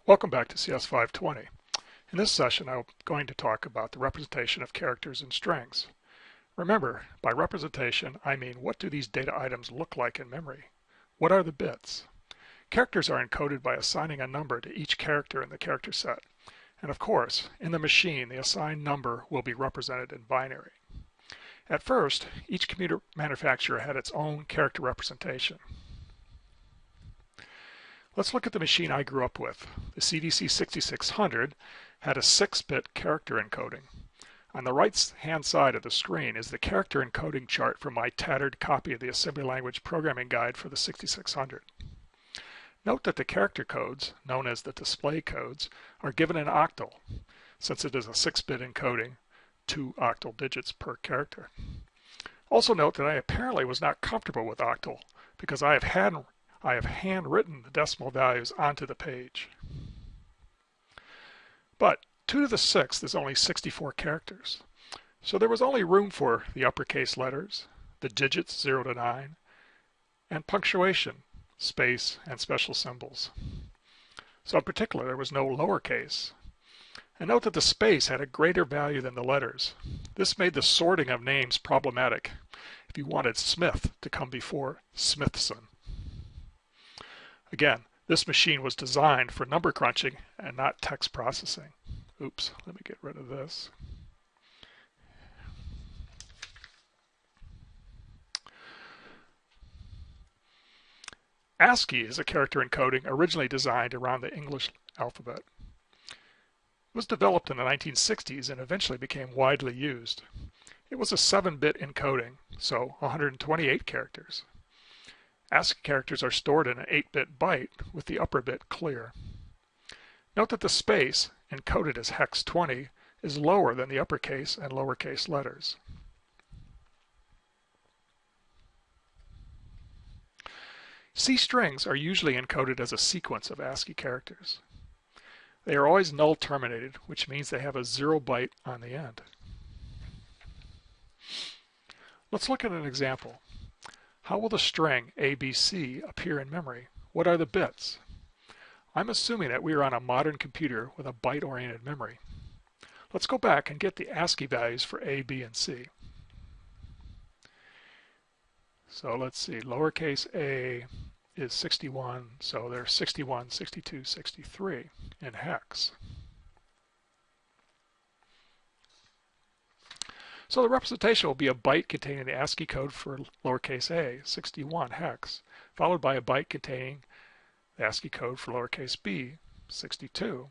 Welcome back to CS520. In this session, I'm going to talk about the representation of characters in strings. Remember, by representation, I mean what do these data items look like in memory? What are the bits? Characters are encoded by assigning a number to each character in the character set. And of course, in the machine, the assigned number will be represented in binary. At first, each computer manufacturer had its own character representation. Let's look at the machine I grew up with. The CDC 6600 had a 6-bit character encoding. On the right-hand side of the screen is the character encoding chart from my tattered copy of the Assembly Language Programming Guide for the 6600. Note that the character codes, known as the display codes, are given in octal, since it is a 6-bit encoding, 2 octal digits per character. Also note that I apparently was not comfortable with octal, because I have handwritten the decimal values onto the page. But 2 to the 6th is only 64 characters, so there was only room for the uppercase letters, the digits 0 to 9, and punctuation, space, and special symbols. So in particular, there was no lowercase. And note that the space had a greater value than the letters. This made the sorting of names problematic if you wanted Smith to come before Smithson. Again, this machine was designed for number crunching and not text processing. Oops, let me get rid of this. ASCII is a character encoding originally designed around the English alphabet. It was developed in the 1960s and eventually became widely used. It was a 7-bit encoding, so 128 characters. ASCII characters are stored in an 8-bit byte with the upper bit clear. Note that the space, encoded as hex 20, is lower than the uppercase and lowercase letters. C strings are usually encoded as a sequence of ASCII characters. They are always null terminated, which means they have a 0 byte on the end. Let's look at an example. How will the string ABC appear in memory? What are the bits? I'm assuming that we are on a modern computer with a byte-oriented memory. Let's go back and get the ASCII values for A, B, and C. So let's see, lowercase a is 61, so there's 61, 62, 63 in hex. So the representation will be a byte containing the ASCII code for lowercase a, 61 hex, followed by a byte containing the ASCII code for lowercase b, 62,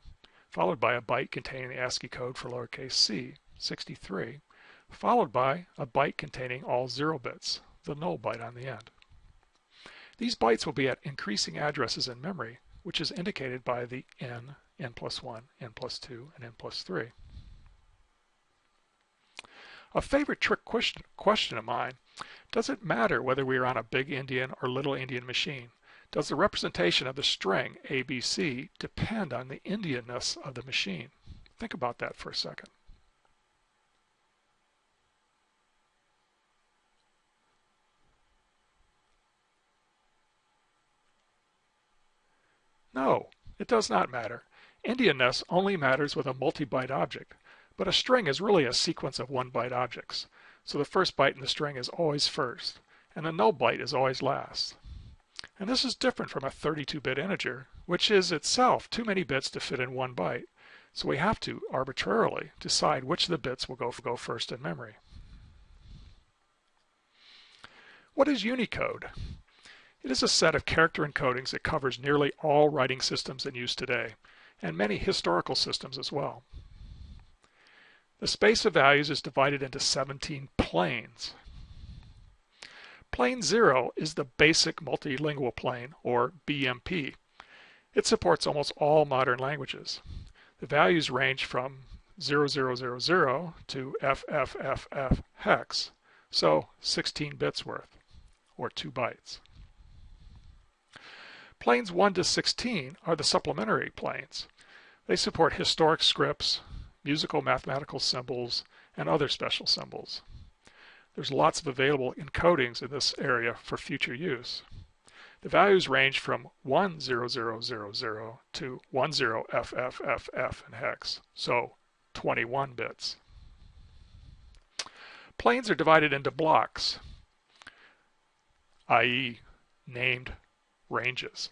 followed by a byte containing the ASCII code for lowercase c, 63, followed by a byte containing all 0 bits, the null byte on the end. These bytes will be at increasing addresses in memory, which is indicated by the n, n+1, n+2, and n+3. A favorite trick question of mine: does it matter whether we are on a big Indian or little Indian machine? Does the representation of the string ABC depend on the Indianness of the machine? Think about that for a second. No, it does not matter. Indianness only matters with a multi-byte object, but a string is really a sequence of 1-byte objects. So the first byte in the string is always first, and the null byte is always last. And this is different from a 32-bit integer, which is itself too many bits to fit in 1 byte. So we have to arbitrarily decide which of the bits will go first in memory. What is Unicode? It is a set of character encodings that covers nearly all writing systems in use today, and many historical systems as well. The space of values is divided into 17 planes. Plane 0 is the basic multilingual plane, or BMP. It supports almost all modern languages. The values range from 0000 to FFFF hex, so 16 bits worth, or 2 bytes. Planes 1 to 16 are the supplementary planes. They support historic scripts, musical mathematical symbols, and other special symbols. There's lots of available encodings in this area for future use. The values range from 100000 to 10FFFF in hex, so 21 bits. Planes are divided into blocks, i.e. named ranges.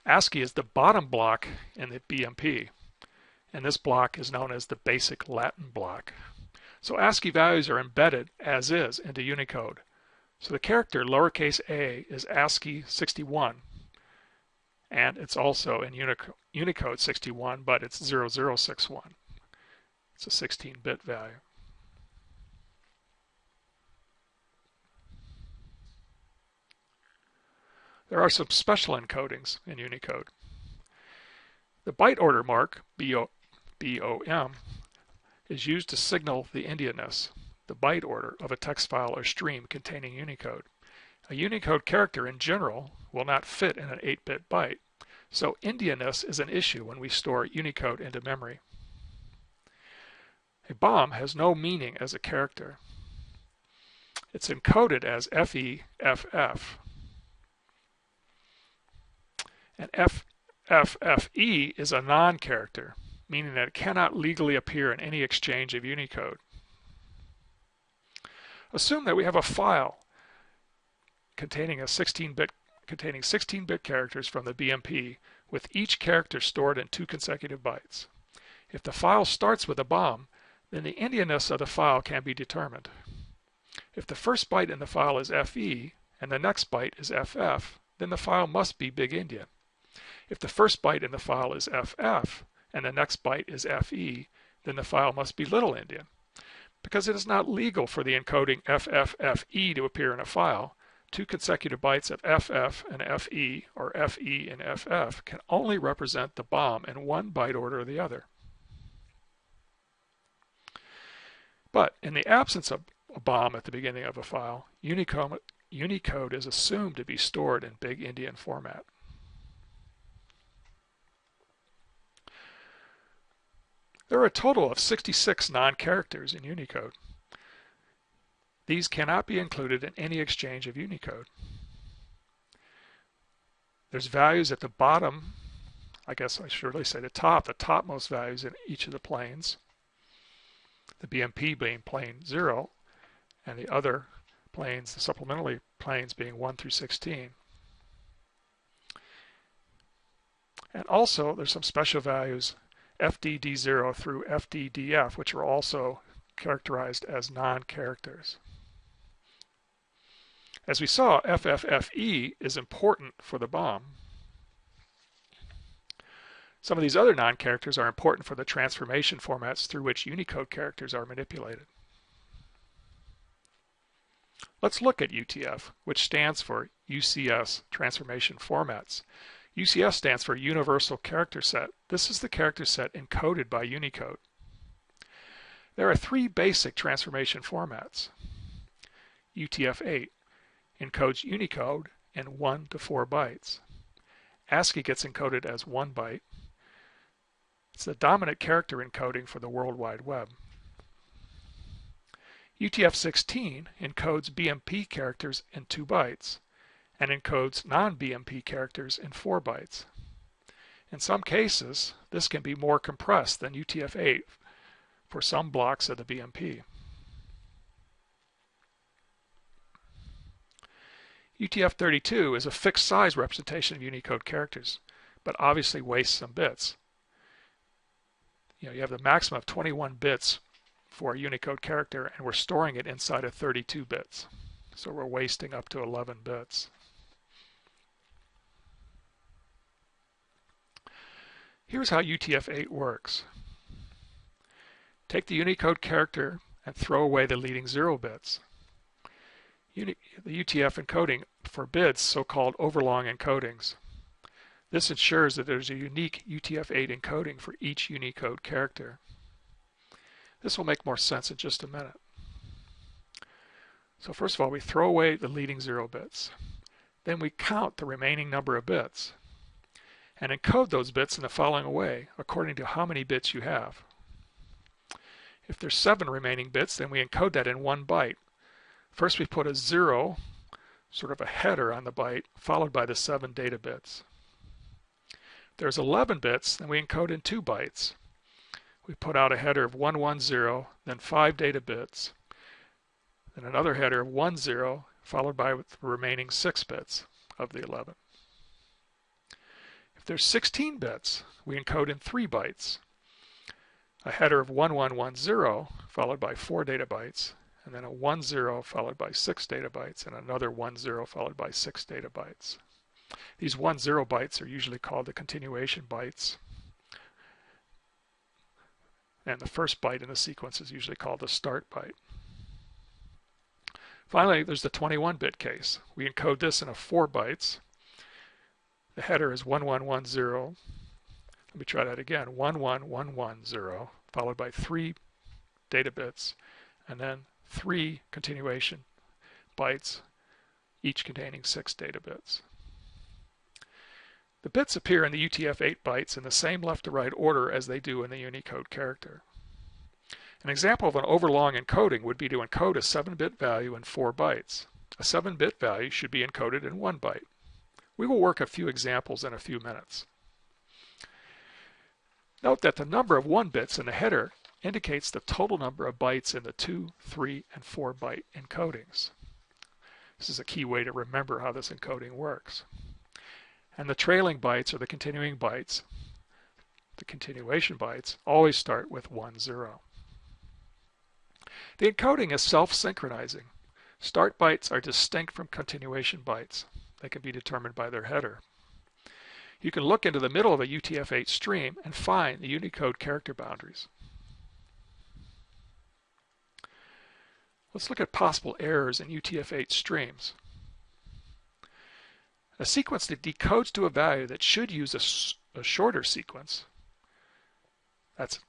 ASCII is the bottom block in the BMP, and this block is known as the basic Latin block. So ASCII values are embedded as is into Unicode. So the character lowercase a is ASCII 61, and it's also in Unicode 61, but it's 0061. It's a 16-bit value. There are some special encodings in Unicode. The byte order mark, BOM, is used to signal the Indianness, the byte order of a text file or stream containing Unicode. A Unicode character in general will not fit in an 8-bit byte, so Indianness is an issue when we store Unicode into memory. A BOM has no meaning as a character. It's encoded as FEFF. And FFFE is a non-character, meaning that it cannot legally appear in any exchange of Unicode. Assume that we have a file containing 16-bit characters from the BMP, with each character stored in 2 consecutive bytes. If the file starts with a BOM, then the Indianness of the file can be determined. If the first byte in the file is FE and the next byte is FF, then the file must be Big Indian. If the first byte in the file is FF and the next byte is FE, then the file must be Little Indian. Because it is not legal for the encoding FFFE to appear in a file, 2 consecutive bytes of FF and FE, or FE and FF, can only represent the BOM in one byte order or the other. But in the absence of a BOM at the beginning of a file, Unicode is assumed to be stored in Big Indian format. There are a total of 66 non-characters in Unicode. These cannot be included in any exchange of Unicode. There's values at the bottom, I guess I should really say the topmost values in each of the planes. The BMP being plane 0, and the other planes, the supplementary planes, being 1 through 16. And also there's some special values FDD0 through FDDF, which are also characterized as non-characters. As we saw, FFFE is important for the BOM. Some of these other non-characters are important for the transformation formats through which Unicode characters are manipulated. Let's look at UTF, which stands for UCS transformation formats. UCS stands for Universal Character Set. This is the character set encoded by Unicode. There are 3 basic transformation formats. UTF-8 encodes Unicode in 1 to 4 bytes. ASCII gets encoded as 1 byte. It's the dominant character encoding for the World Wide Web. UTF-16 encodes BMP characters in 2 bytes and encodes non-BMP characters in 4 bytes. In some cases, this can be more compressed than UTF-8 for some blocks of the BMP. UTF-32 is a fixed size representation of Unicode characters, but obviously wastes some bits. You have the maximum of 21 bits for a Unicode character, and we're storing it inside of 32 bits. So we're wasting up to 11 bits. Here's how UTF-8 works. Take the Unicode character and throw away the leading 0 bits. The UTF encoding forbids so-called overlong encodings. This ensures that there's a unique UTF-8 encoding for each Unicode character. This will make more sense in just a minute. So first of all, we throw away the leading 0 bits. Then we count the remaining number of bits and encode those bits in the following way, according to how many bits you have. If there's 7 remaining bits, then we encode that in 1 byte. First we put a 0, sort of a header on the byte, followed by the 7 data bits. If there's 11 bits, then we encode in 2 bytes. We put out a header of 110, then 5 data bits, then another header of 10, followed by the remaining 6 bits of the 11. If there's 16 bits, we encode in 3 bytes. A header of 1110, followed by 4 data bytes, and then a 10 followed by 6 data bytes, and another 10 followed by 6 data bytes. These 10 bytes are usually called the continuation bytes, and the first byte in the sequence is usually called the start byte. Finally, there's the 21-bit case. We encode this in 4 bytes. The header is 1110. Let me try that again. 11110, followed by 3 data bits, and then 3 continuation bytes, each containing 6 data bits. The bits appear in the UTF-8 bytes in the same left to right order as they do in the Unicode character. An example of an overlong encoding would be to encode a 7-bit value in 4 bytes. A 7-bit value should be encoded in 1 byte. We will work a few examples in a few minutes. Note that the number of 1 bits in the header indicates the total number of bytes in the 2, 3, and 4 byte encodings. This is a key way to remember how this encoding works. And the trailing bytes, or the continuing bytes, the continuation bytes, always start with 10. The encoding is self-synchronizing. Start bytes are distinct from continuation bytes. They can be determined by their header. You can look into the middle of a UTF-8 stream and find the Unicode character boundaries. Let's look at possible errors in UTF-8 streams. A sequence that decodes to a value that should use a shorter sequence,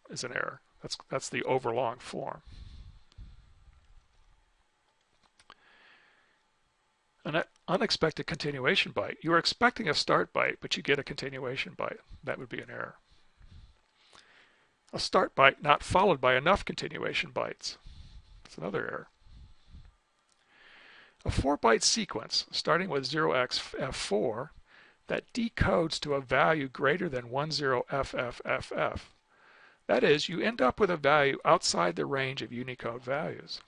is an error. That's the overlong form. An unexpected continuation byte. You are expecting a start byte, but you get a continuation byte. That would be an error. A start byte not followed by enough continuation bytes. That's another error. A 4-byte sequence starting with 0xF4 that decodes to a value greater than 10FFFF. That is, you end up with a value outside the range of Unicode values.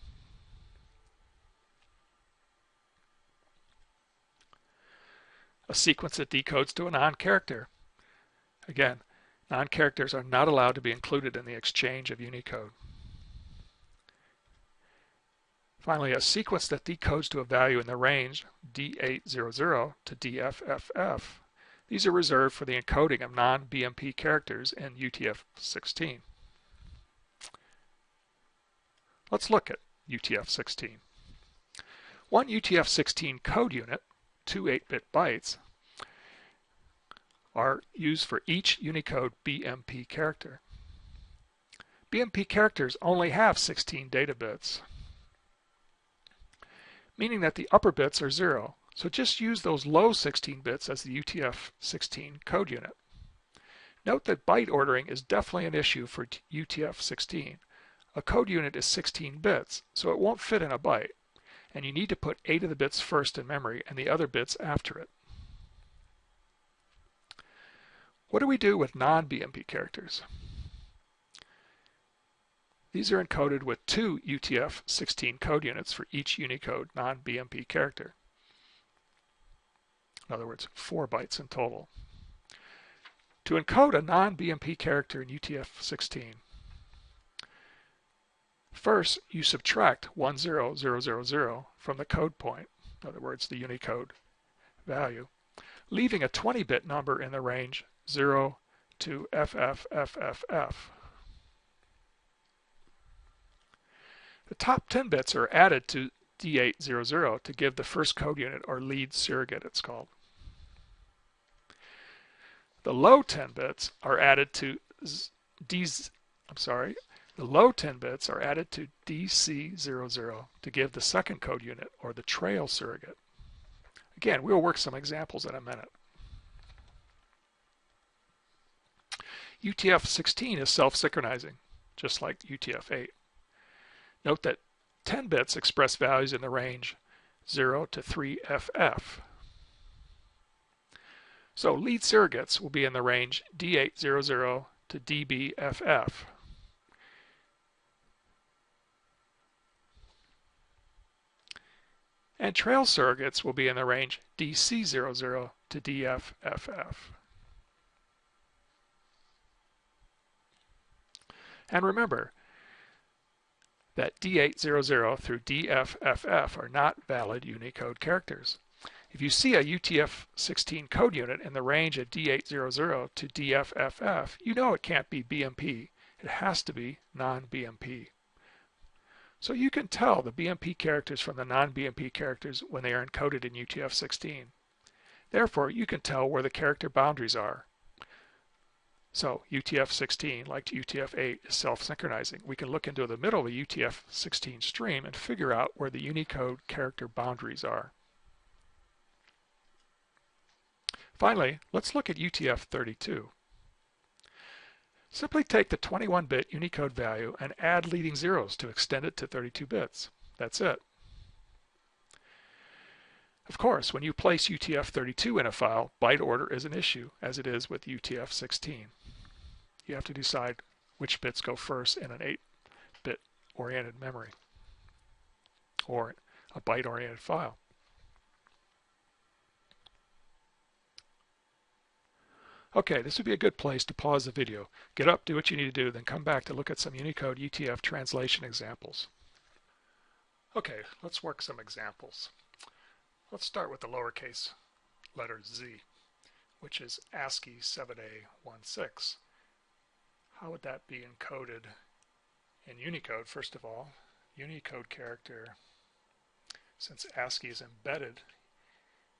A sequence that decodes to a non-character. Again, non-characters are not allowed to be included in the exchange of Unicode. Finally, a sequence that decodes to a value in the range D800 to DFFF. These are reserved for the encoding of non-BMP characters in UTF-16. Let's look at UTF-16. One UTF-16 code unit, 2 8-bit bytes, are used for each Unicode BMP character. BMP characters only have 16 data bits, meaning that the upper bits are 0. So just use those low 16 bits as the UTF-16 code unit. Note that byte ordering is definitely an issue for UTF-16. A code unit is 16 bits, so it won't fit in a byte, and you need to put 8 of the bits first in memory and the other bits after it. What do we do with non-BMP characters? These are encoded with 2 UTF-16 code units for each Unicode non-BMP character. In other words, 4 bytes in total. To encode a non-BMP character in UTF-16, first you subtract 10000 from the code point, in other words, the Unicode value, leaving a 20-bit number in the range 0 to FFFFF. The top 10 bits are added to D800 to give the first code unit, or lead surrogate it's called. The low 10 bits are added to DC00 to give the second code unit, or the trail surrogate. Again, we'll work some examples in a minute. UTF-16 is self-synchronizing, just like UTF-8. Note that 10 bits express values in the range 0 to 3FF. So lead surrogates will be in the range D800 to DBFF. And trail surrogates will be in the range DC00 to DFFF. And remember that D800 through DFFF are not valid Unicode characters. If you see a UTF-16 code unit in the range of D800 to DFFF, you know it can't be BMP. It has to be non-BMP. So you can tell the BMP characters from the non-BMP characters when they are encoded in UTF-16. Therefore, you can tell where the character boundaries are. So UTF-16, like UTF-8, is self-synchronizing. We can look into the middle of a UTF-16 stream and figure out where the Unicode character boundaries are. Finally, let's look at UTF-32. Simply take the 21-bit Unicode value and add leading zeros to extend it to 32 bits. That's it. Of course, when you place UTF-32 in a file, byte order is an issue, as it is with UTF-16. You have to decide which bits go first in an 8-bit oriented memory or a byte-oriented file. Okay, this would be a good place to pause the video, get up, do what you need to do, then come back to look at some Unicode UTF translation examples. Okay, let's work some examples. Let's start with the lowercase letter Z, which is ASCII 7A16. How would that be encoded in Unicode? First of all, Unicode character, since ASCII is embedded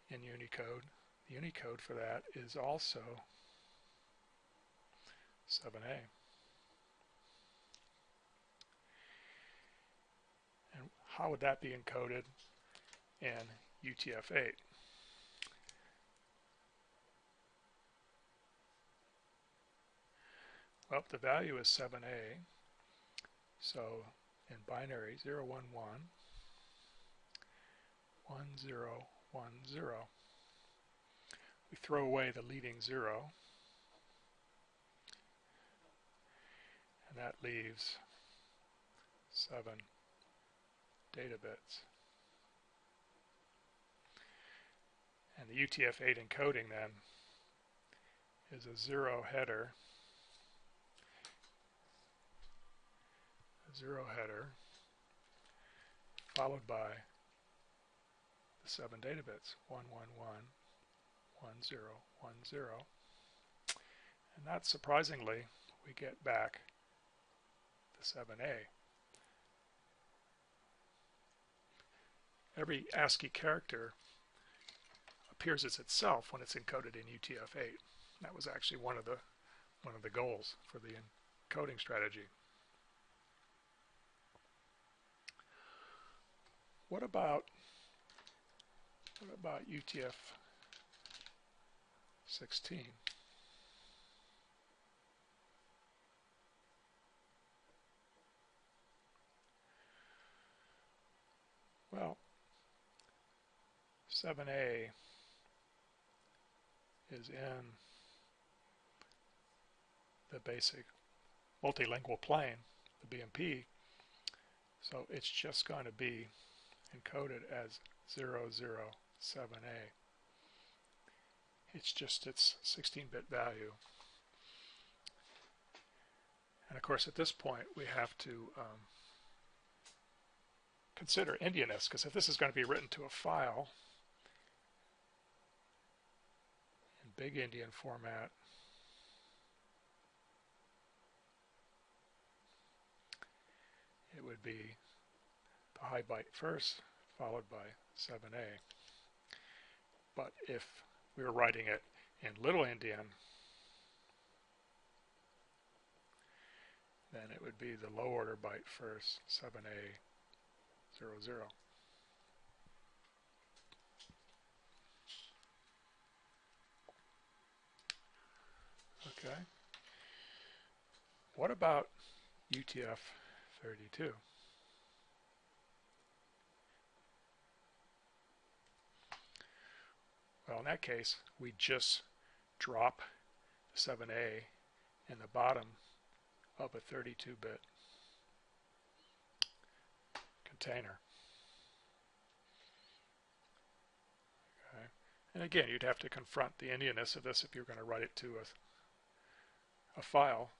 in Unicode, the Unicode for that is also 7A. And how would that be encoded in UTF-8? Well, the value is 7A, so in binary 011 1010. We throw away the leading 0, and that leaves 7 data bits. And the UTF-8 encoding then is a 0 header, followed by the 7 data bits, 111, 1010. And not surprisingly, we get back the 7A. Every ASCII character appears as itself when it's encoded in UTF-8. That was actually one of the goals for the encoding strategy. What about UTF-16? Well, 7A is in the basic multilingual plane, the BMP, so it's just going to be encoded as 007A. It's just its 16-bit value. And of course, at this point, we have to consider Indianness, because if this is going to be written to a file in Big Endian format, it would be the high byte first, followed by 7A. But if we were writing it in Little Endian, then it would be the low order byte first, 7A 00. Okay. What about UTF-32? Well, in that case, we just drop the 7A in the bottom of a 32-bit container. Okay. And again, you'd have to confront the Indianness of this if you're going to write it to a file.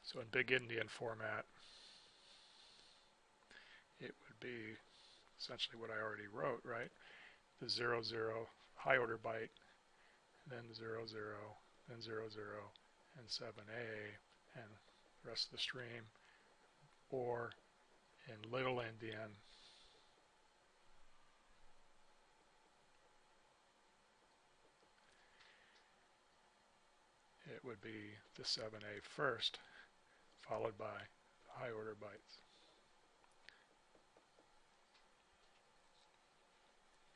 So in Big Endian format, it would be essentially what I already wrote, right? The 00 high order byte, then 00, then 00, and 7A, and the rest of the stream. Or in Little Endian, it would be the 7A first, followed by the high order bytes.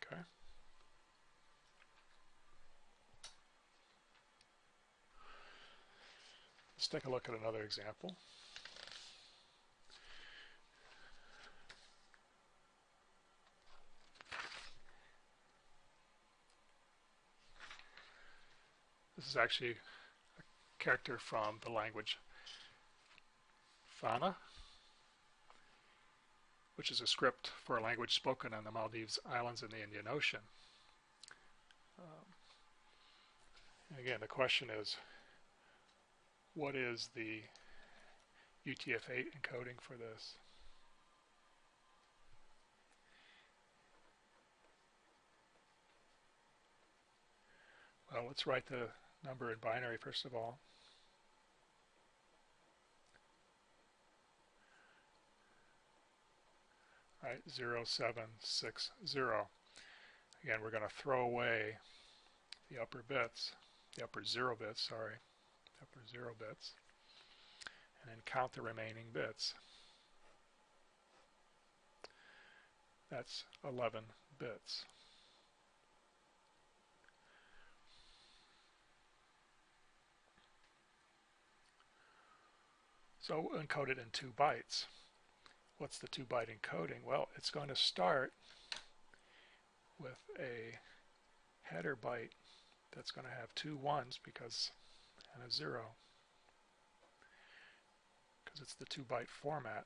Okay. Let's take a look at another example. This is actually a character from the language Fana, which is a script for a language spoken on the Maldives Islands in the Indian Ocean. Again, the question is, what is the UTF-8 encoding for this? Well, let's write the number in binary first of all. Right, 0760. Again, we're going to throw away the upper bits, the upper 0 bits, sorry, upper 0 bits, and then count the remaining bits. That's 11 bits. So we'll encode it in 2 bytes. What's the 2-byte encoding? Well, it's going to start with a header byte that's going to have 2 1s and a 0, because it's the 2-byte format.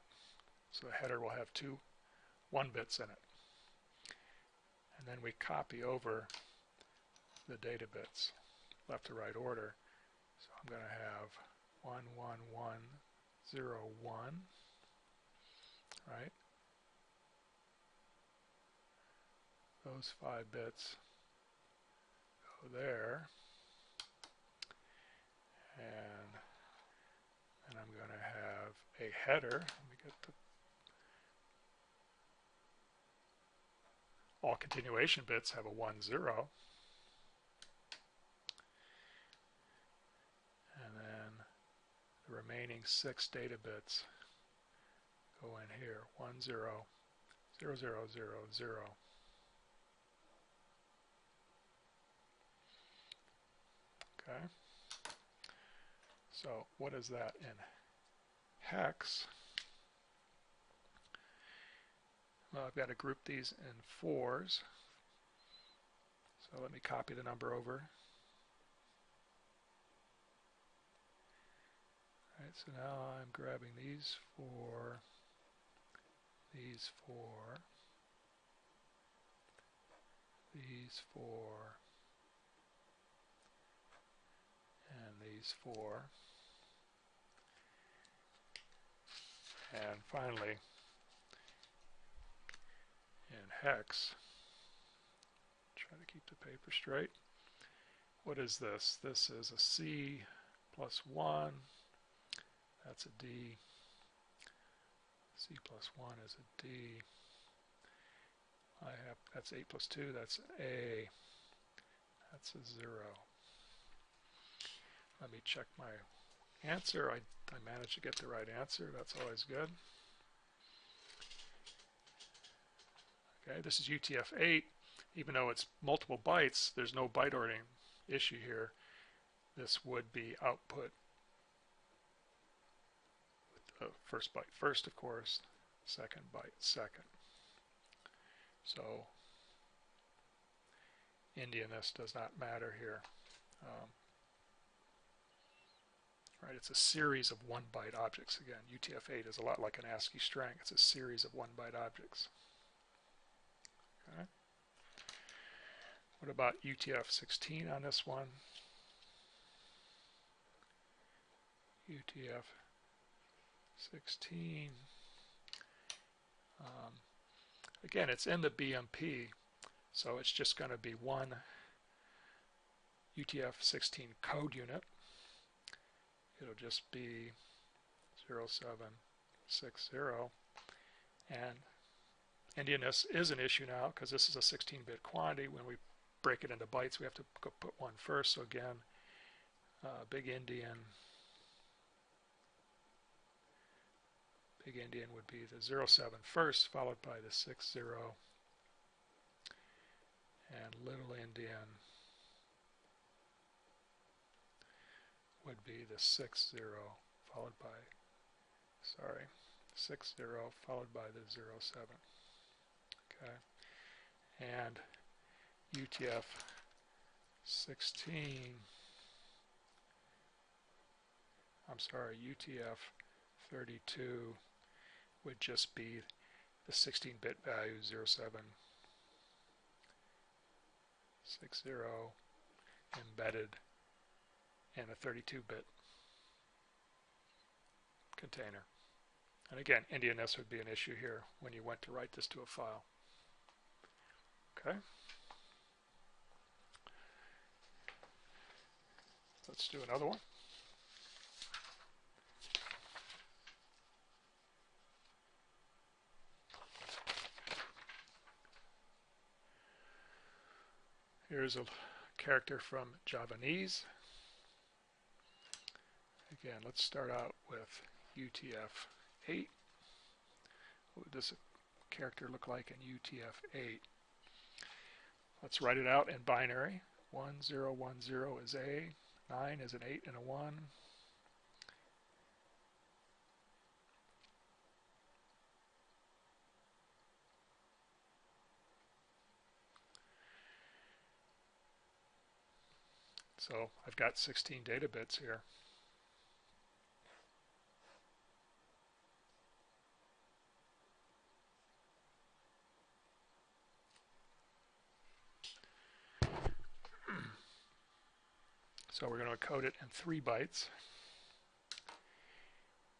So the header will have 2 1 bits in it. And then we copy over the data bits, left to right order. So I'm going to have 1 1 1 0 1, right? Those 5 bits go there, and I'm going to have a header. Let me get all continuation bits have a 1 0, and then the remaining 6 data bits go in here, 1 0 0 0 0 0. Okay, so what is that in hex? Well, I've got to group these in 4s. So let me copy the number over. All right, so now I'm grabbing these 4, these 4, these 4, and these 4. And finally, in hex, try to keep the paper straight. What is this? This is a C plus 1. That's a D. C plus 1 is a D. That's 8 plus 2. That's an A. That's a 0. Let me check my answer. I managed to get the right answer. That's always good. Okay, this is UTF-8. Even though it's multiple bytes, there's no byte ordering issue here. This would be output with the first byte first, of course, second byte second. So Indianness does not matter here. Right, it's a series of 1-byte objects. Again, UTF-8 is a lot like an ASCII string. It's a series of 1-byte objects. Okay. What about UTF-16 on this one? UTF-16. Again, it's in the BMP, so it's just going to be one UTF-16 code unit. It'll just be 0760, and Indianness is an issue now because this is a 16-bit quantity. When we break it into bytes, we have to go put one first. So again, big Indian would be the 07 first, followed by the 60, and little Indian would be the 60 followed by 60 followed by the 07. Okay, and UTF-16, UTF-32 would just be the 16-bit value 0760 embedded in a 32-bit container. And again, Indianness would be an issue here when you went to write this to a file. Okay. Let's do another one. Here's a character from Javanese. Again, let's start out with UTF-8. What would this character look like in UTF-8? Let's write it out in binary. 1010 is A, 9 is an 8 and a 1. So I've got 16 data bits here. So we're going to encode it in 3 bytes.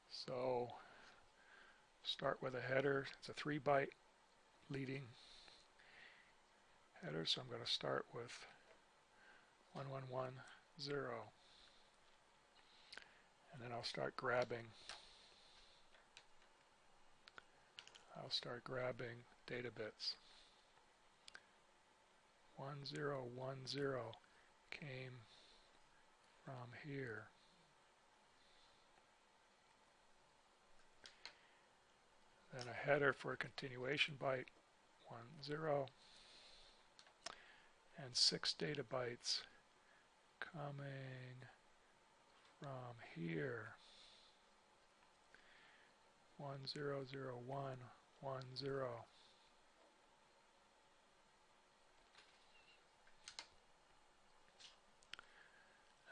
So start with a header. It's a 3-byte leading header, so I'm going to start with 1110, and then I'll start grabbing data bits. 1010 came from here. Then a header for a continuation byte, 10, and 6 data bytes coming from here, 100110.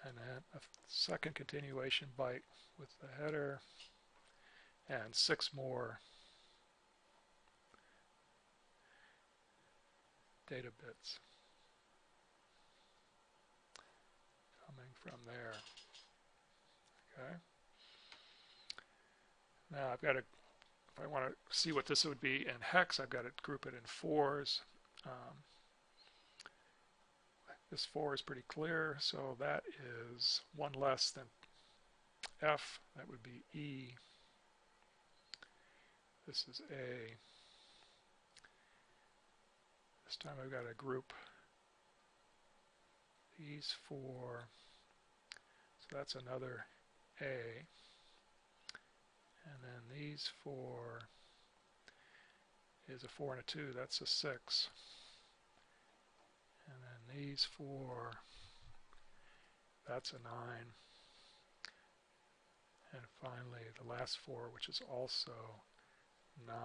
And then a second continuation byte with the header, and 6 more data bits coming from there. Okay. Now I've got to, if I want to see what this would be in hex, I've got to group it in 4s. This 4 is pretty clear, so that is 1 less than F. That would be E. This is A. This time I've got to group these 4. So that's another A. And then these 4 is a 4 and a 2. That's a 6. And then these 4, that's a 9. And finally, the last 4, which is also 9.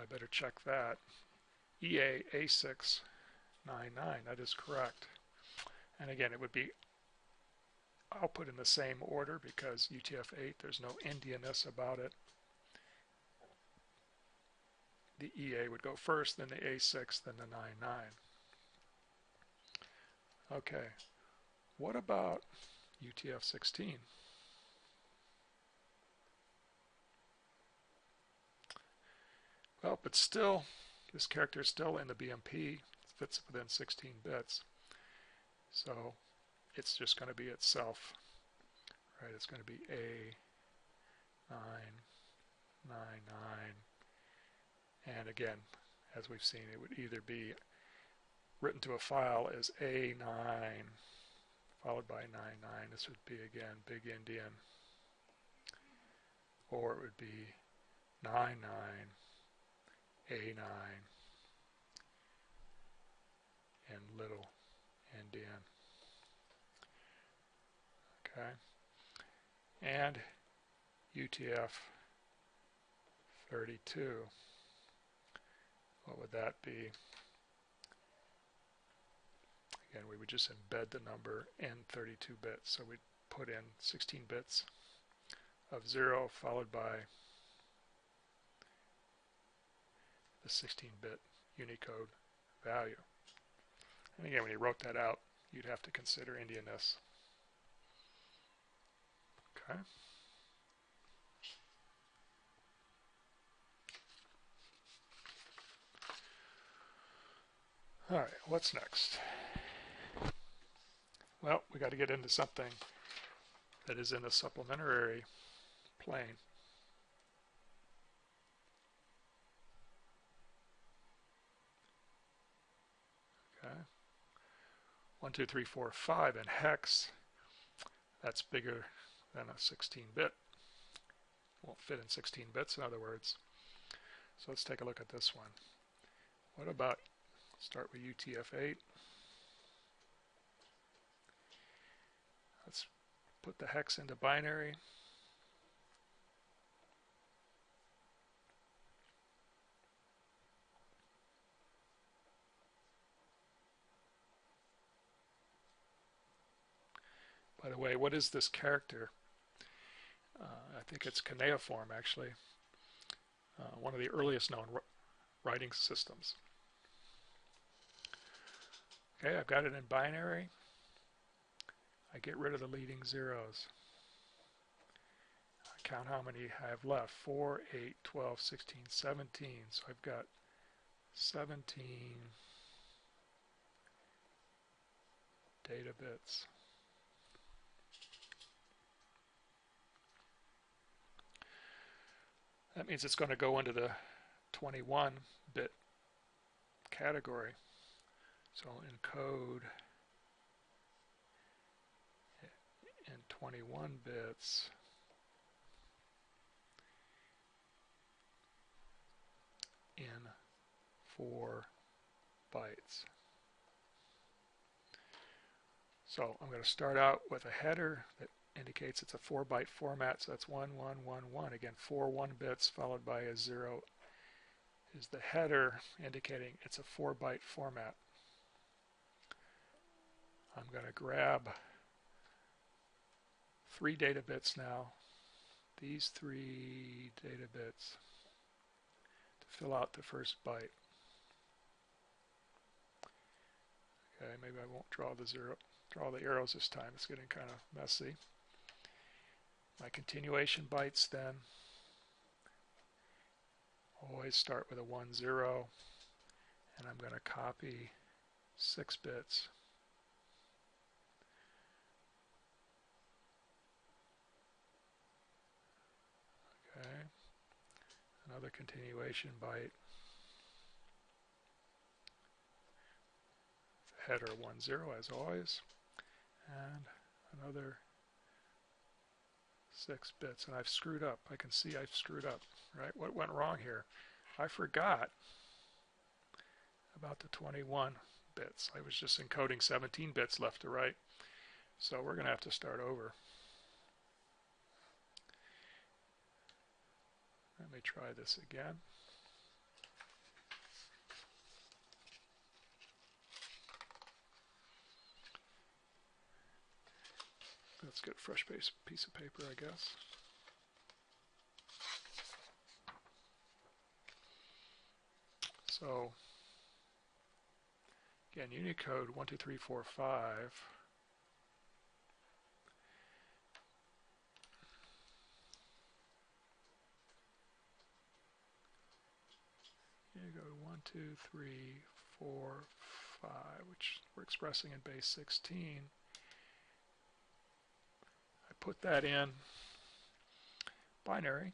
I better check that. EA, A6 99. That is correct. And again, it would be output in the same order because UTF-8, there's no Indianness about it. The EA would go first, then the A6, then the 99. Okay, what about UTF-16? Well, but still, this character is still in the BMP. It fits within 16 bits. So it's just going to be itself. Right, it's going to be A999. And again, as we've seen, it would either be written to a file as A9 followed by 99. This would be, again, big Indian. Or it would be 99, A9, and little Indian. Okay. And UTF-32. What would that be? Again, we would just embed the number in 32 bits. So we'd put in 16 bits of 0 followed by the 16-bit Unicode value. And again, when you wrote that out, you'd have to consider Indianness. Okay. All right, what's next? Well, we got to get into something that is in the supplementary plane. Okay. 1, 2, 3, 4, 5 in hex. That's bigger than a 16-bit. Won't fit in 16 bits, in other words. So let's take a look at this one. What about, start with UTF-8. Let's put the hex into binary. By the way, what is this character? I think it's cuneiform, actually. One of the earliest known writing systems. Okay, I've got it in binary. I get rid of the leading zeros. I count how many I have left. 4, 8, 12, 16, 17. So I've got 17 data bits. That means it's going to go into the 21-bit category. So encode in 21 bits in 4 bytes. So I'm going to start out with a header that indicates it's a 4-byte format, so that's 1, 1, 1, 1. Again, 4 1 bits followed by a 0 is the header, indicating it's a 4-byte format. I'm going to grab 3 data bits now, these 3 data bits, to fill out the first byte. Okay, maybe I won't draw the arrows this time. It's getting kind of messy. My continuation bytes then always start with a 1, 0, and I'm going to copy 6 bits. Okay, another continuation byte. The header 1, 0 as always, and another 6 bits, and I've screwed up. I can see I've screwed up, right? What went wrong here? I forgot about the 21 bits. I was just encoding 17 bits left to right, so we're going to have to start over. Let me try this again. Let's get a fresh piece of paper, I guess. So again, Unicode 12345. Unicode 1, 2, 3, 4, 5, which we're expressing in base 16. I put that in binary.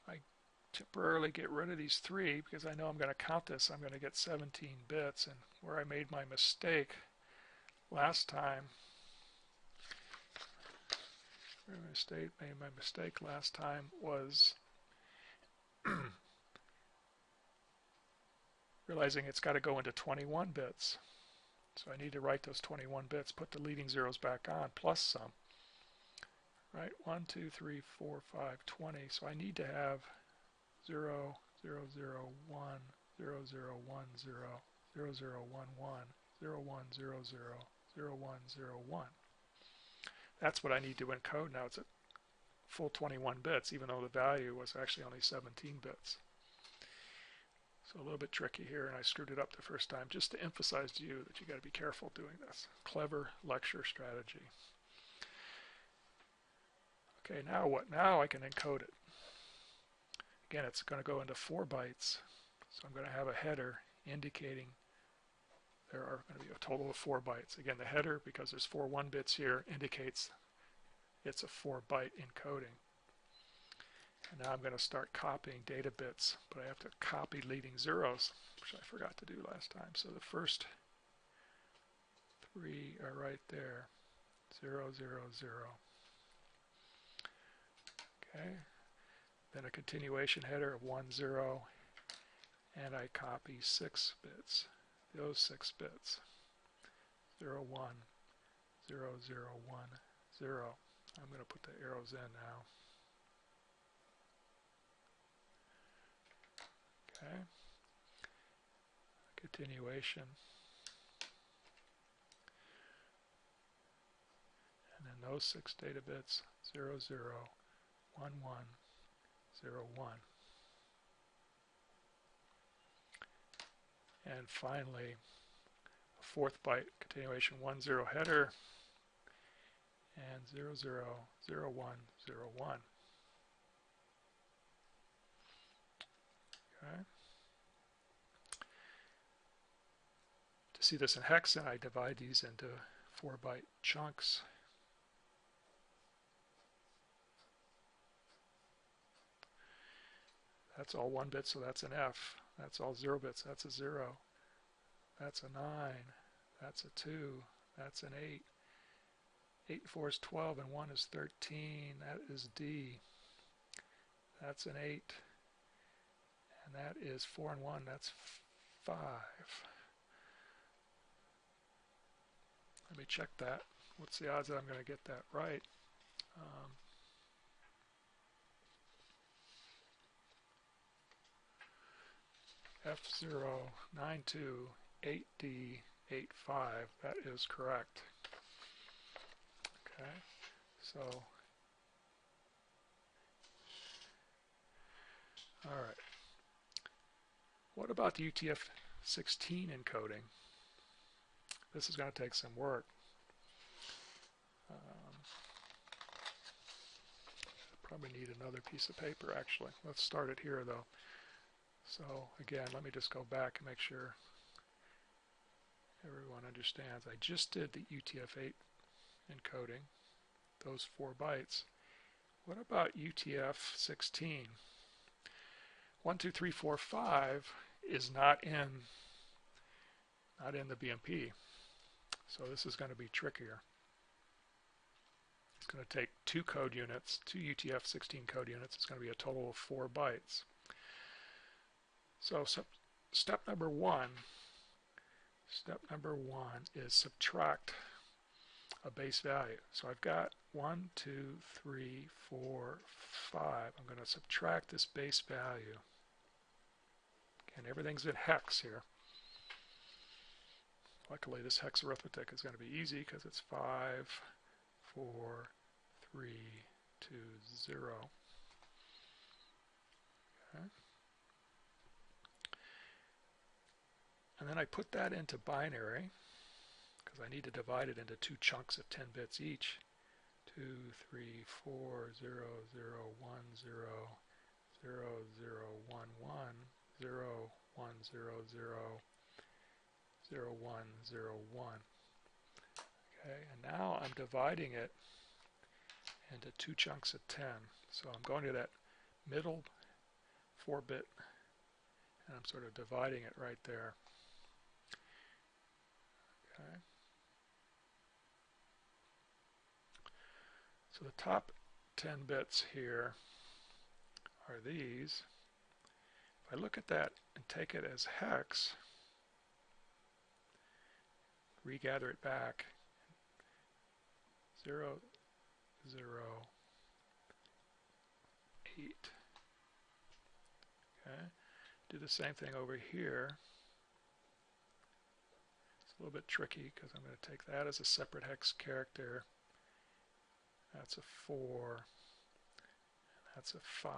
I temporarily get rid of these 3 because I know I'm going to count this. I'm going to get 17 bits, and where I made my mistake last time, my mistake last time was realizing it's got to go into 21 bits. So I need to write those 21 bits, put the leading zeros back on, plus some. Right, 1, 2, 3, 4, 5, 20. So I need to have 0, 0, 0, 1, 0, 0, 1, 0, 0, 0, 1, 1, 0, 1, 0, 0, 0, 1, 0, 1. That's what I need to encode now. It's a full 21 bits, even though the value was actually only 17 bits. So a little bit tricky here, and I screwed it up the first time, just to emphasize to you that you got to be careful doing this. Clever lecture strategy. Okay, now what? Now I can encode it. Again, it's going to go into 4 bytes, so I'm going to have a header indicating there are going to be a total of 4 bytes. Again, the header, because there's 4 1 bits here, indicates it's a 4-byte encoding. And now I'm going to start copying data bits, but I have to copy leading zeros, which I forgot to do last time. So the first 3 are right there, 0, 0, 0. Okay, then a continuation header of 1, 0, and I copy 6 bits, those 6 bits, 0, 1, 0, 0, 1, 0. I'm going to put the arrows in now. Okay, continuation, and then those 6 data bits, 0, 0, 1, 1, 0, 1. And finally, a 4th byte continuation 1, 0 header, and 0, 0, 0, 1, 0, 1. Okay. To see this in hexen, I divide these into 4-byte chunks. That's all 1 bit, so that's an F. That's all 0 bits, that's a 0. That's a 9. That's a 2. That's an 8. 8 and 4 is 12, and 1 is 13. That is D. That's an 8. And that is 4 and 1. That's 5. Let me check that. What's the odds that I'm going to get that right? F0928085. That is correct. Okay, so all right. What about the UTF-16 encoding? This is going to take some work. Probably need another piece of paper, actually. Let's start it here, though. So again, let me just go back and make sure everyone understands. I just did the UTF-8 encoding, those 4 bytes. What about UTF-16? 1, 2, 3, 4, 5 is not in the BMP. So this is going to be trickier. It's going to take 2 code units, 2 UTF-16 code units. It's going to be a total of 4 bytes. So step number one is subtract a base value. So I've got 1, 2, 3, 4, 5. I'm going to subtract this base value. And everything's in hex here. Luckily, this hex arithmetic is going to be easy because it's 5, 4, 3, 2, 0. Okay. And then I put that into binary because I need to divide it into two chunks of 10 bits each. 2, 3, 4, 0, 0, 1, 0, 0, 0, 1, 1, 0, 1, 0, 0, 0, 1, 0, 1. Okay, and now I'm dividing it into two chunks of 10. So I'm going to that middle 4-bit and I'm sort of dividing it right there. Okay. So the top 10 bits here are these. If I look at that and take it as hex, regather it back, 0, 0, 8. Okay. Do the same thing over here. It's a little bit tricky because I'm going to take that as a separate hex character. That's a 4, and that's a 5.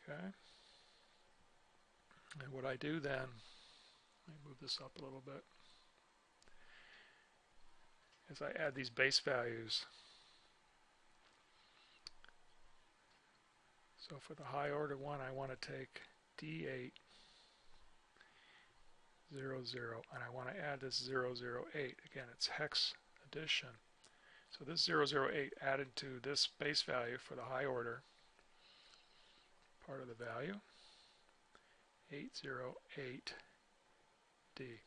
Okay. And what I do then, let me move this up a little bit, is I add these base values. So for the high order one, I want to take D8, 0, 0, and I want to add this 0, 0, 8. Again, it's hex addition. So this 0, 0, 8 added to this base value for the high order part of the value, 808D.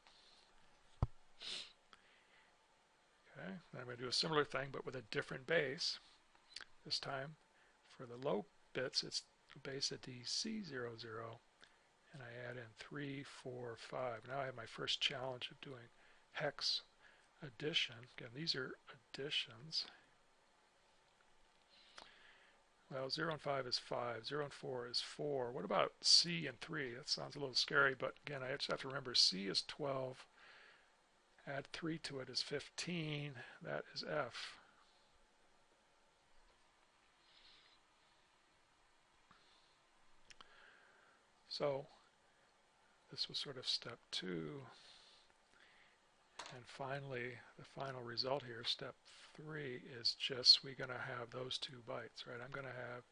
Okay, then I'm going to do a similar thing but with a different base. This time for the low bits it's a base of DC00 and I add in 3, 4, 5. Now I have my first challenge of doing hex addition. Again, these are additions. Well, 0 and 5 is 5, 0 and 4 is 4. What about C and 3? That sounds a little scary, but again, I just have to remember C is 12. Add 3 to it is 15. That is F. So this was sort of step 2. And finally, the final result here, step 3, is just we're going to have those 2 bytes, right? I'm going to have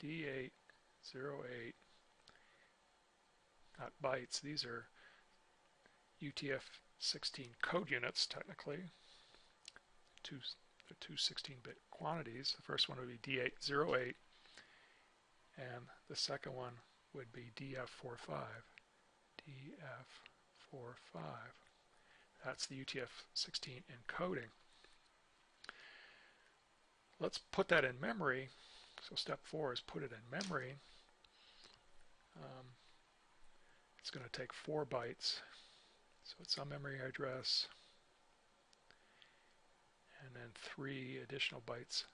D808, not bytes, these are UTF-16 code units, technically. They're two 16-bit quantities. The first one would be D808, and the second one would be DF45. DF45. That's the UTF-16 encoding. Let's put that in memory. So step 4 is put it in memory. It's going to take 4 bytes. So it's some memory address. And then 3 additional bytes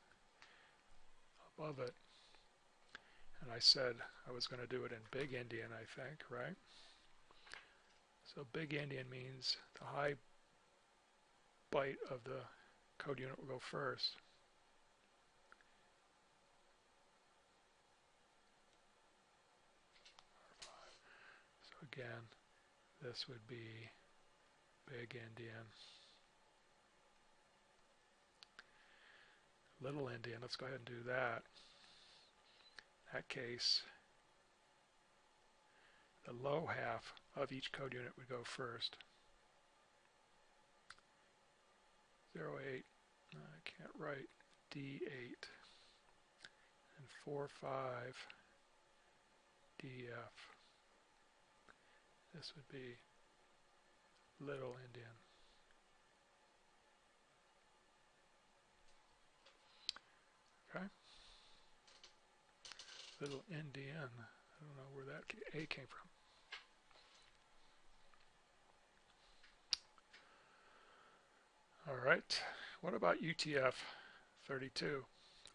above it. And I said I was going to do it in big Endian, I think, right? So big Endian means the high byte of the code unit will go first. So again, this would be big Endian. Little Endian, let's go ahead and do that. In that case, the low half of each code unit would go first. 08, I can't write, D8, and 45, DF. This would be little Endian. Okay. Little Endian. I don't know where that A came from. All right, what about UTF-32?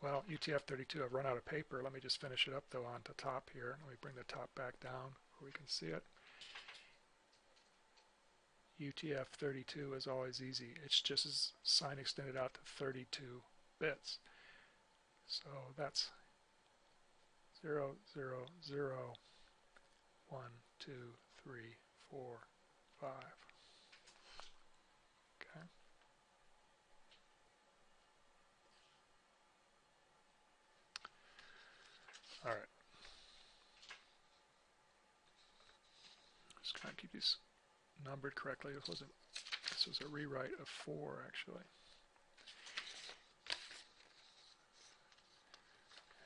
Well, UTF-32, I've run out of paper. Let me just finish it up though on the top here. Let me bring the top back down where we can see it. UTF-32 is always easy. It's just as sign extended out to 32 bits. So that's 0, 0, 0, 1, 2, 3, 4, 5. Okay. All right. Just kind of keep these numbered correctly. This was a rewrite of 4 actually.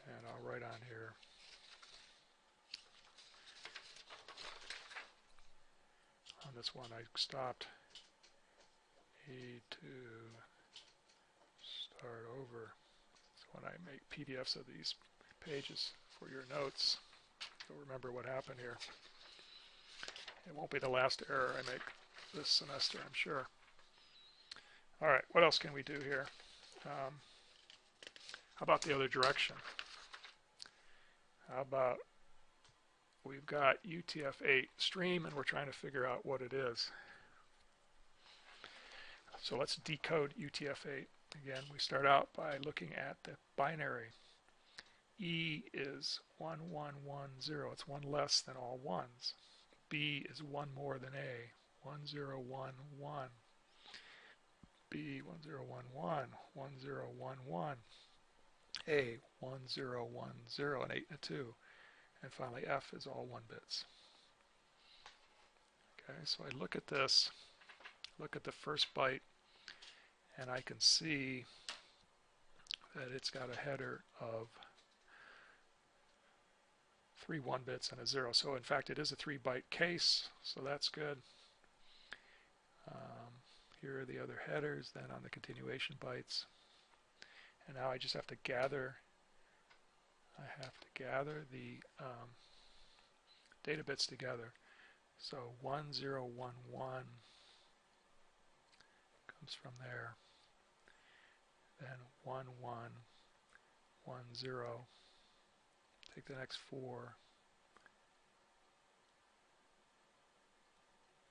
And I'll write on here on this one I stopped A to start over. So when I make PDFs of these pages for your notes, you'll remember what happened here. It won't be the last error I make this semester, I'm sure. All right, what else can we do here? How about the other direction? How about we've got UTF-8 stream and we're trying to figure out what it is. So let's decode UTF-8. Again, we start out by looking at the binary. E is 1110. It's one less than all ones. B is one more than A. 1011. B 1011. 1011. A 1010, an 8 and a 2. And finally F is all 1 bits. Okay, so I look at this, look at the first byte, and I can see that it's got a header of 3 1 bits and a 0. So in fact it is a 3-byte case, so that's good. Here are the other headers then on the continuation bytes. And now I just have to gather, the data bits together. So 1011 comes from there. Then 1110. Take the next 4.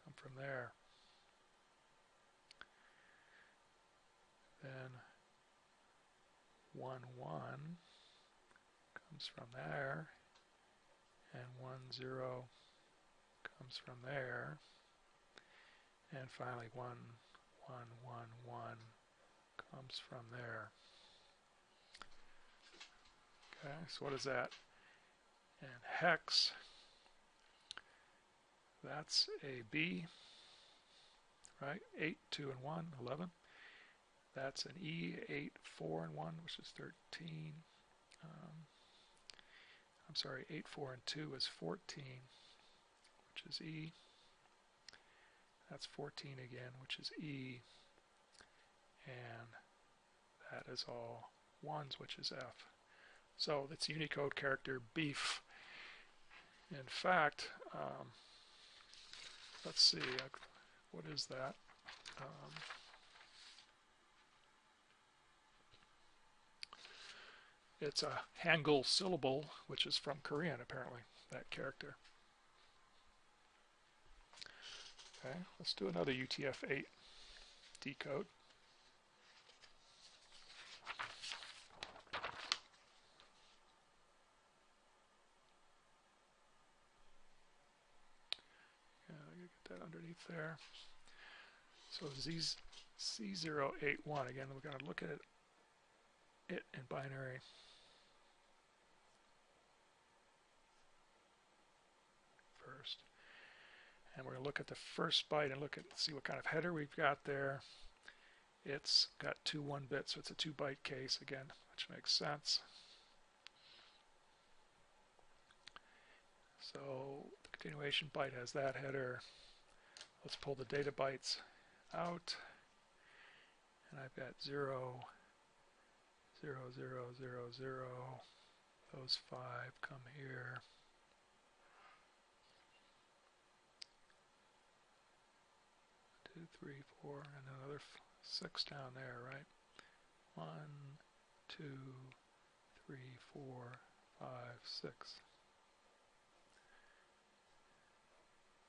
Come from there. Then 11 comes from there, and 10 comes from there, and finally 1111 comes from there. Okay, so what is that? And hex, that's a B, right? 8, 2, and 1, 11. That's an E, 8, 4, and 1, which is 13. I'm sorry, 8, 4, and 2 is 14, which is E. That's 14 again, which is E. And that is all 1s, which is F. So that's Unicode character beef. In fact, let's see, what is that? It's a Hangul syllable, which is from Korean, apparently, that character. Okay, let's do another UTF-8 decode. Yeah, I gotta get that underneath there. So C081, again, we're going to look at it in binary. First. And we're going to look at the first byte and see what kind of header we've got there. It's got 2 1 bits, so it's a 2-byte case again, which makes sense. So the continuation byte has that header. Let's pull the data bytes out. And I've got 0, 0, 0, 0, 0. Those 5 come here. 2, 3, 4, and another 6 down there, right? 1, 2, 3, 4, 5, 6.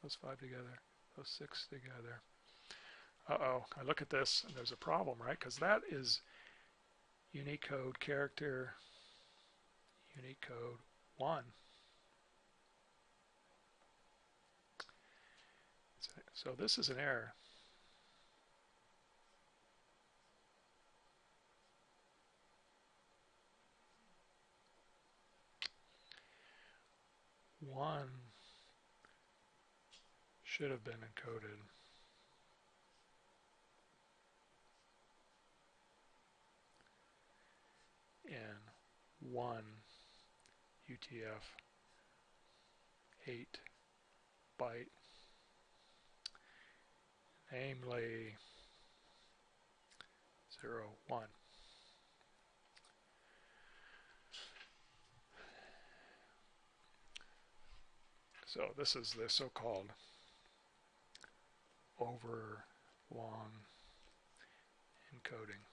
Those 5 together, those 6 together. Uh-oh, I look at this and there's a problem, right? Because that is Unicode character, Unicode 1. So this is an error. One should have been encoded. In 1 UTF-8 byte, namely 0, 1. So this is the so-called overlong encoding.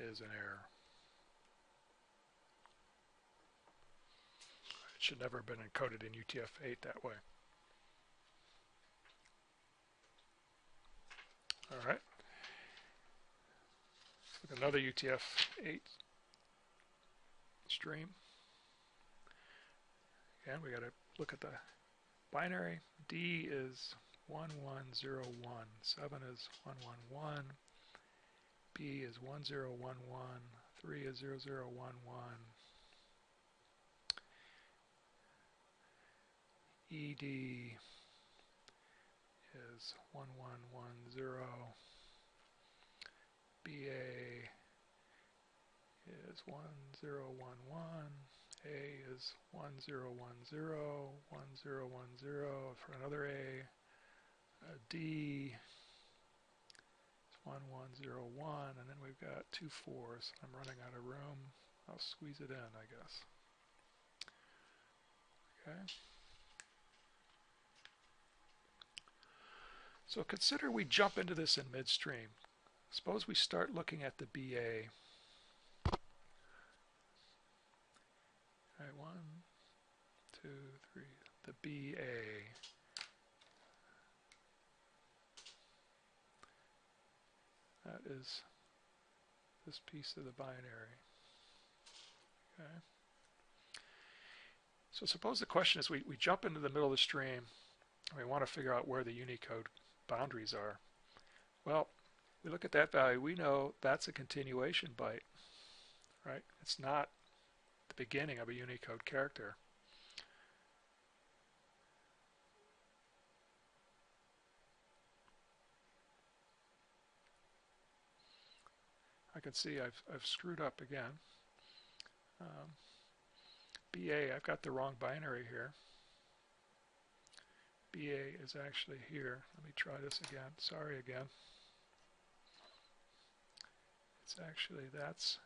Is an error. It should never have been encoded in UTF-8 that way. All right. With another UTF-8 stream. Again, we got to look at the binary. D is 1101. 7 is 111. B is 1011. 3 is 0011. ED is 1110. BA is 1011. A is 1010. 1010 for another A. D is 1101, and then we've got 2 4s. I'm running out of room. I'll squeeze it in, I guess. Okay. So consider we jump into this in midstream. Suppose we start looking at the BA. All right, 1, 2, 3. The BA. That is this piece of the binary. Okay. So suppose the question is we jump into the middle of the stream and we want to figure out where the Unicode boundaries are. Well, we look at that value, we know that's a continuation byte, right? It's not the beginning of a Unicode character. I can see I've screwed up again. BA, I've got the wrong binary here. BA is actually here. Let me try this again. Sorry again. It's actually, that's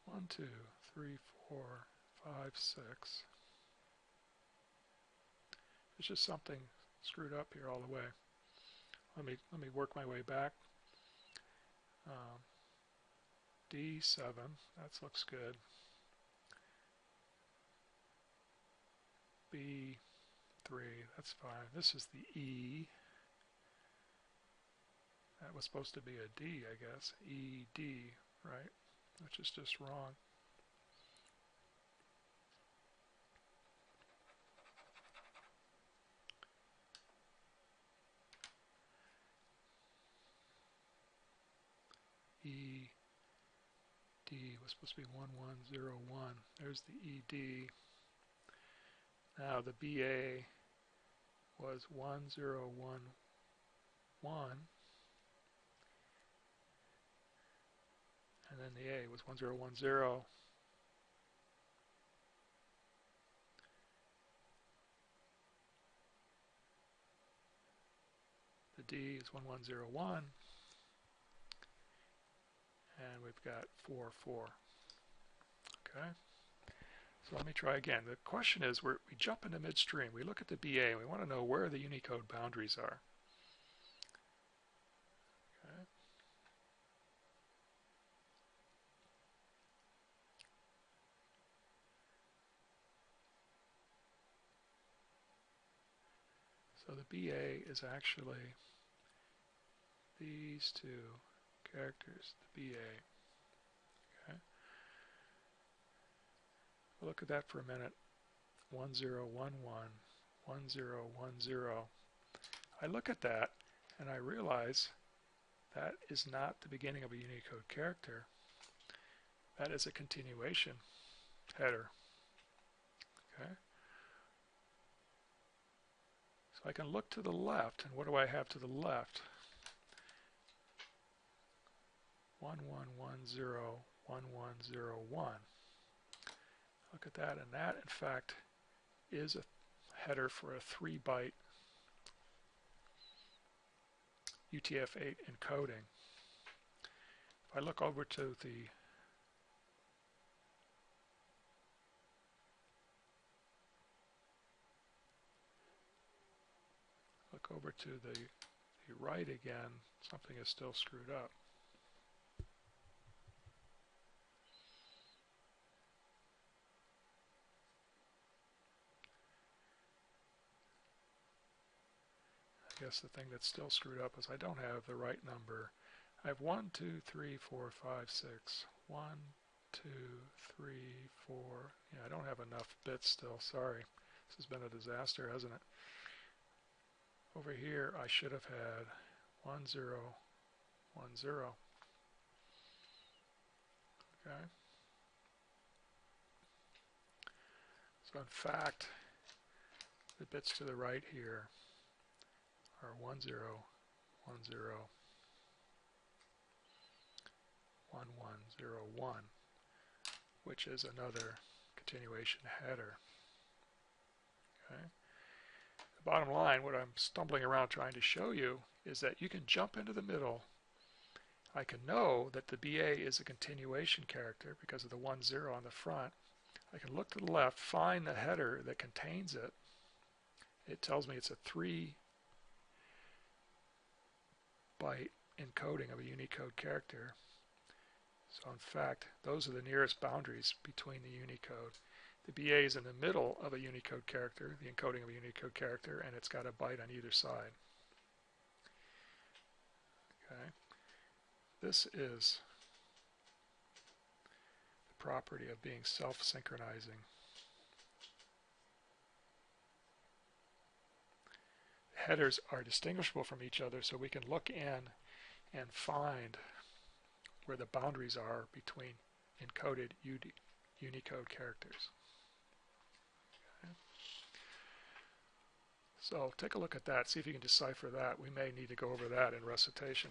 one, 2, 3, 4, 5, 6. There's just something screwed up here all the way. Let me work my way back. D7, that looks good. B3, that's fine. This is the E. That was supposed to be a D, I guess. ED, right? Which is just wrong. ED was supposed to be 1101. There's the ED. Now the BA was 1011. And then the A was 1010. The D is 1101, and we've got 44. Okay. So let me try again. The question is, we jump into midstream. We look at the BA, and we want to know where the Unicode boundaries are. Okay. So the BA is actually these two characters, the BA. Okay. We'll look at that for a minute. 1011, 1010. I look at that and I realize that is not the beginning of a Unicode character. That is a continuation header. Okay. So I can look to the left, and what do I have to the left? 1110, 1101. Look at that, and that in fact is a header for a 3-byte UTF-8 encoding. If I look over to the right again, something is still screwed up. I guess the thing that's still screwed up is I don't have the right number. I have 1, 2, 3, 4, 5, 6. 1, 2, 3, 4. Yeah, I don't have enough bits still. Sorry. This has been a disaster, hasn't it? Over here, I should have had 10, 10. Okay. So in fact, the bits to the right here are 10, 10, 1101, which is another continuation header. Okay. The bottom line, what I'm stumbling around trying to show you, is that you can jump into the middle. I can know that the BA is a continuation character because of the 10 on the front. I can look to the left, find the header that contains it. It tells me it's a 3-byte encoding of a Unicode character. So in fact, those are the nearest boundaries between the Unicode. The BA is in the middle of a Unicode character, the encoding of a Unicode character, and it's got a byte on either side. Okay. This is the property of being self-synchronizing. Headers are distinguishable from each other, so we can look in and find where the boundaries are between encoded Unicode characters. Okay. So take a look at that, see if you can decipher that. We may need to go over that in recitation.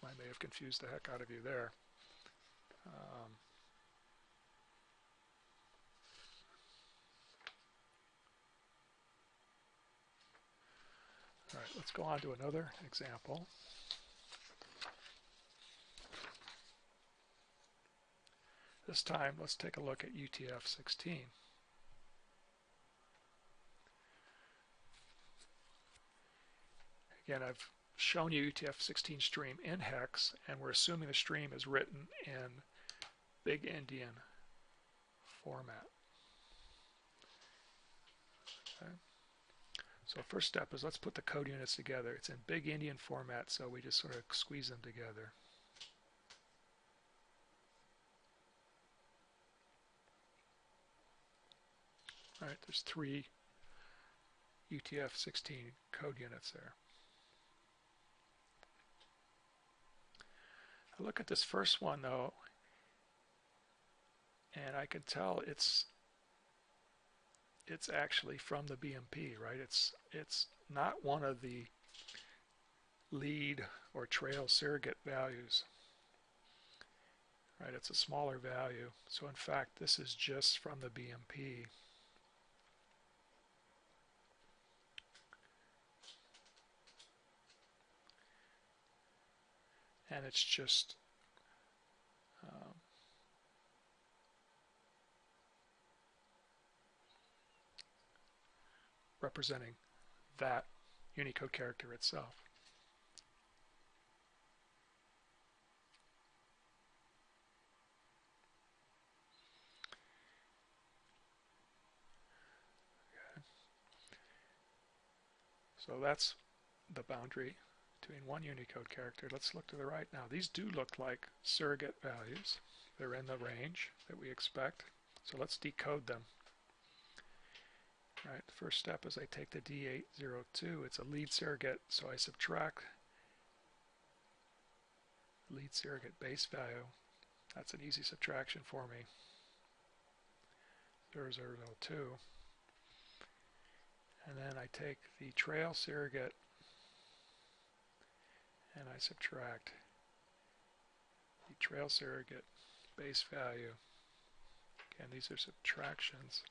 I may have confused the heck out of you there. All right, let's go on to another example. This time, let's take a look at UTF-16. Again, I've shown you UTF-16 stream in hex, and we're assuming the stream is written in Big Endian format. Okay. So first step is let's put the code units together. It's in Big Endian format, so we just sort of squeeze them together. All right, there's 3 UTF-16 code units there. I look at this first one though, and I can tell it's actually from the BMP, right? It's not one of the lead or trail surrogate values, right? It's a smaller value. So in fact, this is just from the BMP. and it's just representing that Unicode character itself. Okay. So that's the boundary between one Unicode character. Let's look to the right now. These do look like surrogate values. They're in the range that we expect. So let's decode them. Right, the first step is I take the D802. It's a lead surrogate, so I subtract lead surrogate base value. That's an easy subtraction for me. 0002. And then I take the trail surrogate and I subtract the trail surrogate base value. Again, these are subtractions.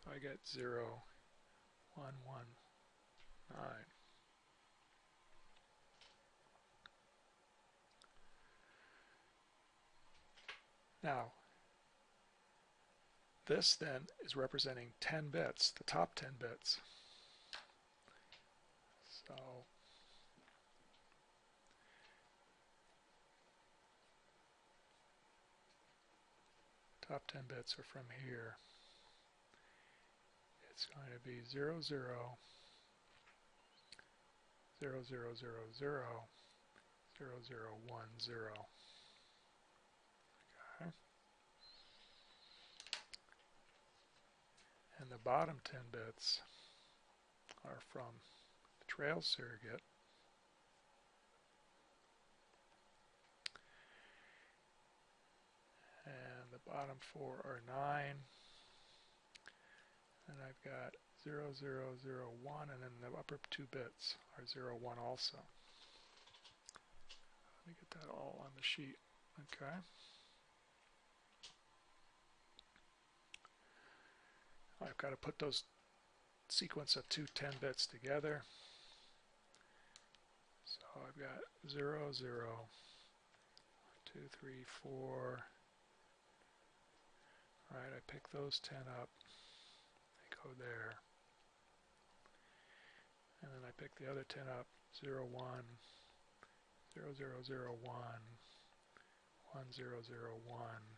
So I get 0, 1, 1, 9. Now, this then is representing 10 bits, the top 10 bits. So top 10 bits are from here. It's going to be 00, 00, 00, 00, 00, 0010. Okay. And the bottom 10 bits are from the trail surrogate. And the bottom 4 are 9. And I've got 0, 0, 0, 1, and then the upper 2 bits are 0, 1 also. Let me get that all on the sheet. Okay. I've got to put those sequence of two 10 bits together. So I've got 0, 0, 2, 3, 4. Right, I pick those 10 up. They go there. And then I pick the other 10 up. 0, 1, 0, 0, 0, 1, 1, 0, 0, 1.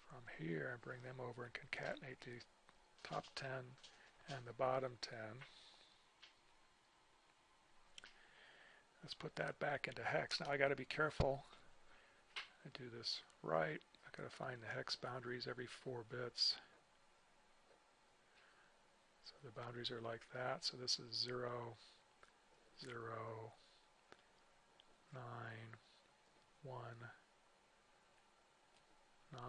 From here, and bring them over and concatenate the top 10 and the bottom 10. Let's put that back into hex. Now I got to be careful. I do this right. I got to find the hex boundaries every 4 bits. So the boundaries are like that. So this is 0, 0, 9, 1, 9.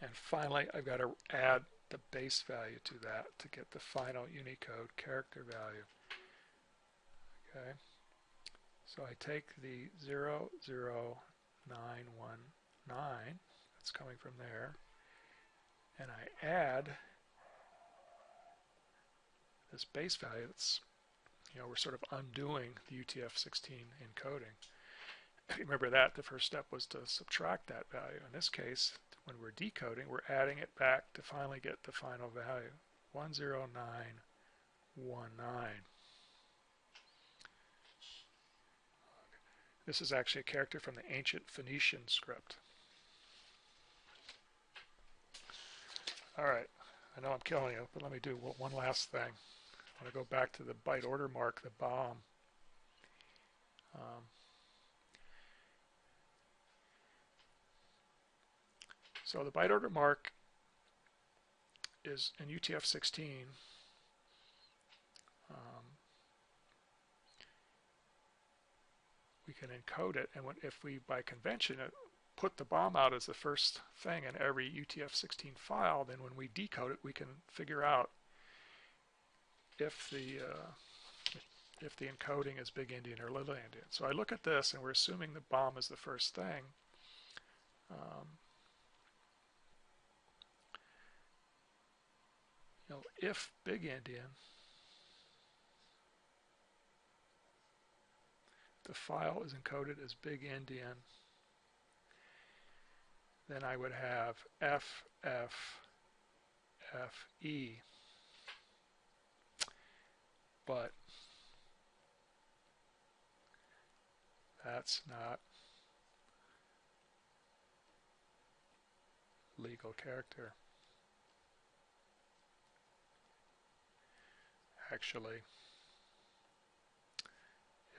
And finally, I've got to add the base value to that to get the final Unicode character value. Okay, so I take the 0, 0, 9, 1, 9, that's coming from there, and I add this base value that's, we're sort of undoing the UTF-16 encoding. Remember that the first step was to subtract that value. In this case, when we're decoding, we're adding it back to finally get the final value, 10919. This is actually a character from the ancient Phoenician script. All right, I know I'm killing you, but let me do one last thing. I want to go back to the byte order mark, the bomb. So the byte order mark is in UTF-16. We can encode it, and if we, by convention, put the bomb out as the first thing in every UTF-16 file, then when we decode it, we can figure out if the encoding is big endian or little endian. So I look at this, and we're assuming the bomb is the first thing. If big endian the file is encoded as Big Indian, then I would have FFFE, but that's not legal character. Actually,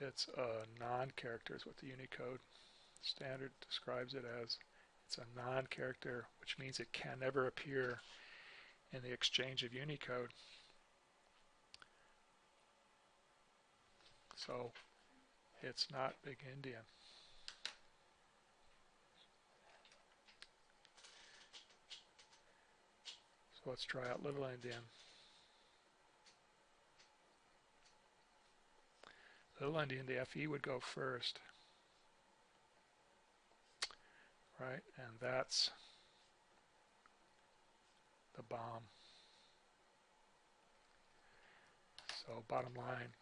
it's a non-character is what the Unicode standard describes it as. It's a non-character, which means it can never appear in the exchange of Unicode. So it's not Big Indian. So let's try out Little Indian. Little Indian, the FE would go first, right? And that's the bomb. So bottom line,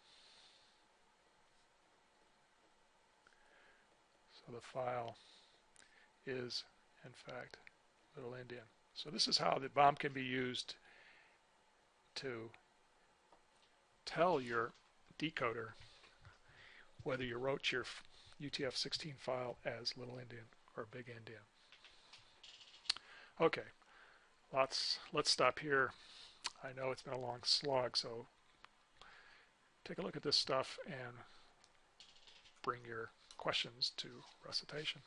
so the file is, in fact, Little Indian. So this is how the bomb can be used to tell your decoder whether you wrote your UTF-16 file as Little Indian or Big Indian. Okay, let's stop here. I know it's been a long slog, so take a look at this stuff and bring your questions to recitation.